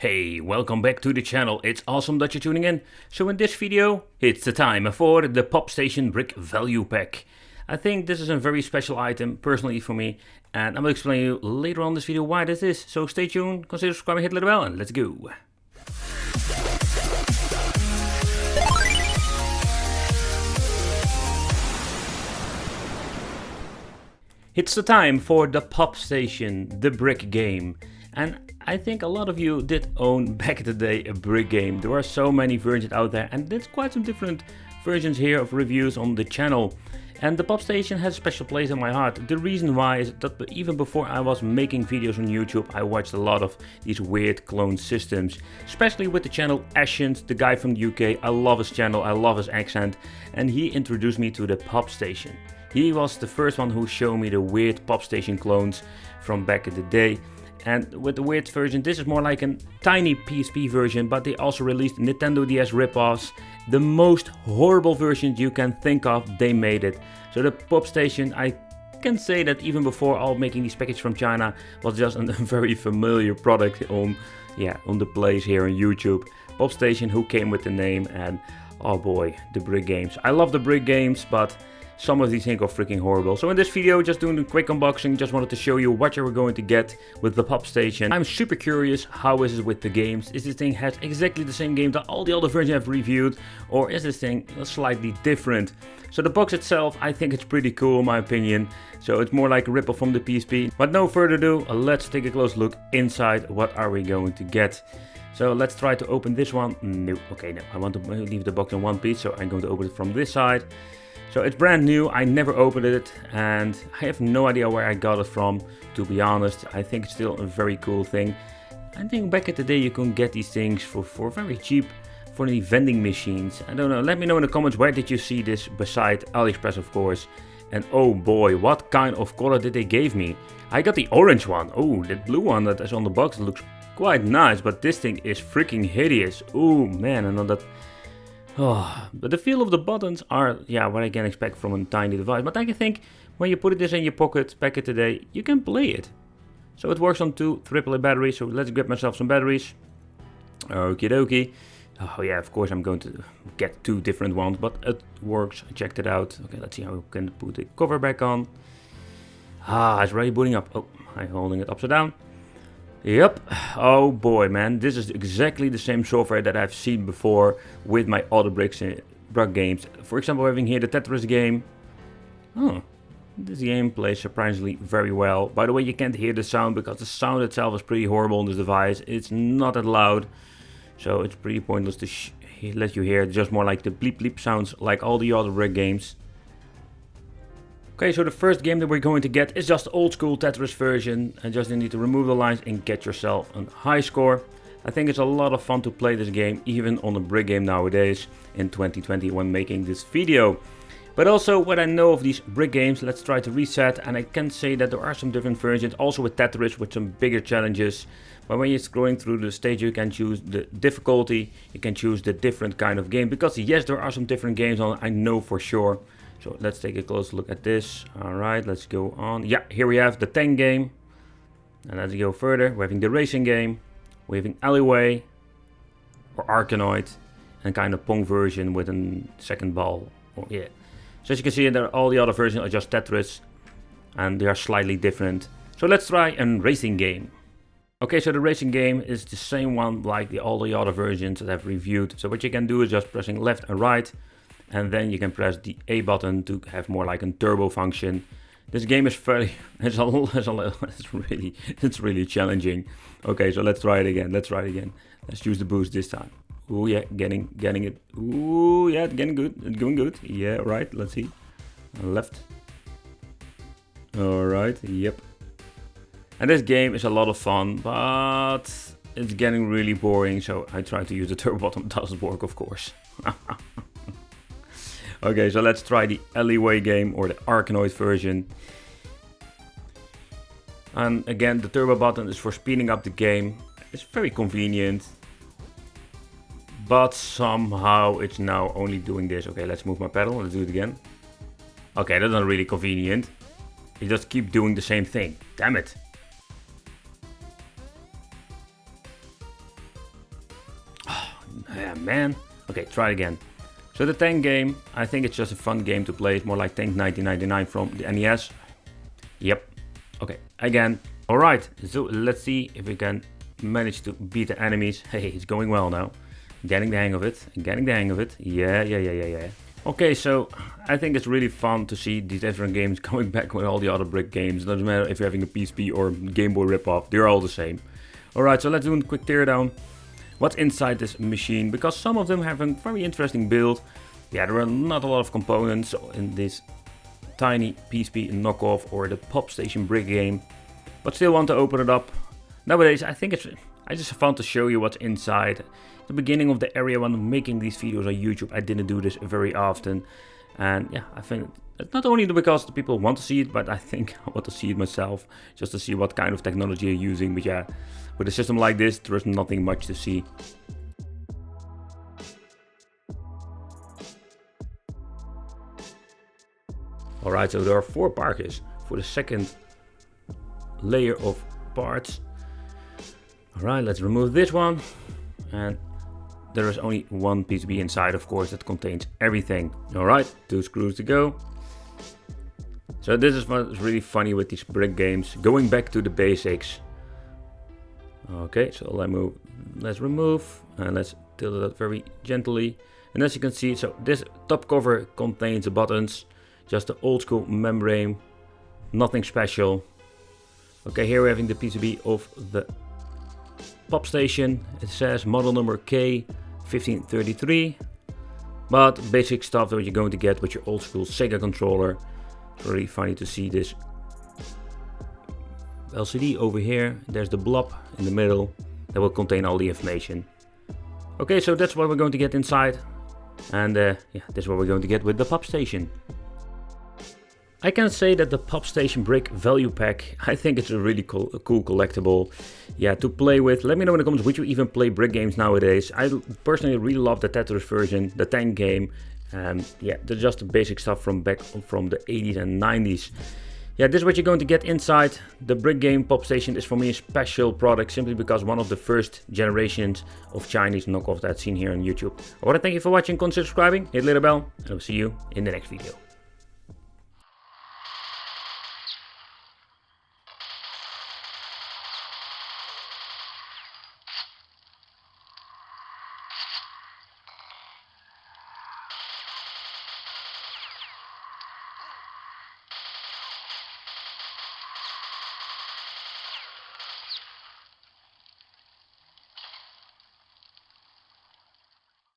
Hey, welcome back to the channel. It's awesome that you're tuning in. So in this video, it's the time for the Pop Station Brick Value Pack. I think this is a very special item, personally for me, and I'm going to explain to you later on in this video why this is. So stay tuned, consider subscribing, hit the little bell, and let's go. It's the time for the Pop Station, the brick game. And I think a lot of you did own back in the day a brick game. There are so many versions out there, and there's quite some different versions here of reviews on the channel. And the Pop Station has a special place in my heart. The reason why is that even before I was making videos on YouTube, I watched a lot of these weird clone systems. Especially with the channel Ashens, the guy from the UK. I love his channel, I love his accent, and he introduced me to the Pop Station. He was the first one who showed me the weird Pop Station clones from back in the day. And with the weird version, this is more like a tiny PSP version, but they also released Nintendo DS ripoffs. The most horrible versions you can think of, they made it. So the Pop Station, I can say that even before all making these packages from China, was just a very familiar product on the place here on YouTube. Pop Station, who came with the name, and oh boy, the brick games. I love the brick games, but some of these things are freaking horrible. So in this video, just doing a quick unboxing, just wanted to show you what you were going to get with the Pop Station. I'm super curious, how is it with the games? Is this thing has exactly the same game that all the other versions I've reviewed, or is this thing slightly different? So the box itself, I think it's pretty cool in my opinion. So it's more like a ripoff from the PSP. But no further ado, let's take a close look inside. What are we going to get? So let's try to open this one. No, okay, no, I want to leave the box in one piece, so I'm going to open it from this side. So it's brand new, I never opened it, and I have no idea where I got it from, to be honest. I think it's still a very cool thing. I think back in the day you could get these things for very cheap for the vending machines. I don't know, let me know in the comments, where did you see this beside AliExpress, of course. And oh boy, what kind of color did they give me? I got the orange one. Oh, the blue one that is on the box looks quite nice, but this thing is freaking hideous. Oh man, I know that. Oh, but the feel of the buttons are, what I can expect from a tiny device. But I can think, when you put this in your pocket back in the day, you can play it. So it works on 2 AAA batteries, so let's grab myself some batteries. Okie dokie. Oh yeah, of course I'm going to get 2 different ones, but it works. I checked it out. Okay, let's see how we can put the cover back on. Ah, it's already booting up. Oh, I'm holding it upside down. Yep, oh boy man, this is exactly the same software that I've seen before with my other brick games. For example, having here the Tetris game. Oh, this game plays surprisingly very well. By the way, you can't hear the sound because the sound itself is pretty horrible on this device. It's not that loud, so it's pretty pointless to let you hear. It's just more like the bleep bleep sounds like all the other brick games. Okay, so the first game that we're going to get is just the old school Tetris version. And just need to remove the lines and get yourself a high score. I think it's a lot of fun to play this game, even on a brick game nowadays in 2020 when making this video. But also, what I know of these brick games, let's try to reset. And I can say that there are some different versions, also with Tetris, with some bigger challenges. But when you're scrolling through the stage, you can choose the difficulty, you can choose the different kind of game. Because yes, there are some different games on, I know for sure. So let's take a close look at this. Alright, let's go on. Yeah, here we have the tank game. And let's go further. We're having the racing game. We're having alleyway. Or Arkanoid. And kind of Pong version with a second ball. Oh, yeah. So as you can see, all the other versions are just Tetris. And they are slightly different. So let's try a racing game. Okay, so the racing game is the same one like all the other versions that I've reviewed. So what you can do is just pressing left and right. And then you can press the A button to have more like a turbo function. This game is it's really challenging. Okay, so let's try it again. Let's use the boost this time. Oh yeah, getting it. Oh yeah, getting good. It's going good. Yeah, right. Let's see. Left. All right. Yep. And this game is a lot of fun, but it's getting really boring. So I try to use the turbo button. It doesn't work, of course. Okay, so let's try the alleyway game or the Arkanoid version. And again, the turbo button is for speeding up the game. It's very convenient. But somehow it's now only doing this. Okay, let's move my pedal. Let's do it again. Okay, that's not really convenient. You just keep doing the same thing. Damn it. Yeah, man. Okay, try it again. So the tank game, I think it's just a fun game to play. It's more like Tank 1999 from the NES. Yep. Okay, again. Alright, so let's see if we can manage to beat the enemies. Hey, it's going well now. Getting the hang of it. Getting the hang of it. Yeah. Okay, so I think it's really fun to see these different games coming back with all the other brick games. It doesn't matter if you're having a PSP or Game Boy ripoff, they're all the same. Alright, so let's do a quick teardown. What's inside this machine? Because some of them have a very interesting build. Yeah, there are not a lot of components in this tiny PSP knockoff or the Pop Station brick game. But still want to open it up. Nowadays, I think it's just fun to show you what's inside. At the beginning of the area when I'm making these videos on YouTube, I didn't do this very often. And yeah, I think it's not only because the people want to see it, but I think I want to see it myself. Just to see what kind of technology you're using. But yeah, with a system like this, there is nothing much to see. Alright, so there are 4 parts for the second layer of parts. Alright, let's remove this one. And there is only one PCB inside, of course, that contains everything. Alright, 2 screws to go. So this is what's really funny with these brick games. Going back to the basics. Okay, so let's remove and let's tilt it up very gently. And as you can see, so this top cover contains the buttons. Just the old school membrane. Nothing special. Okay, here we're having the PCB of the Pop Station. It says model number K1533. But basic stuff that you're going to get with your old school Sega controller. It's really funny to see this LCD over here. There's the blob in the middle that will contain all the information. Okay, so that's what we're going to get inside. And yeah, this is what we're going to get with the Pop Station. I can say that the Pop Station Brick Value Pack, I think it's a really cool collectible, yeah, to play with. Let me know in the comments, would you even play brick games nowadays? I personally really love the Tetris version, the tank game, yeah, they're just the basic stuff from back from the 80s and 90s. Yeah, this is what you're going to get inside. The brick game Pop Station is for me a special product, simply because one of the first generations of Chinese knockoffs that I've seen here on YouTube. I want to thank you for watching, consider subscribing, hit the little bell, and I'll see you in the next video.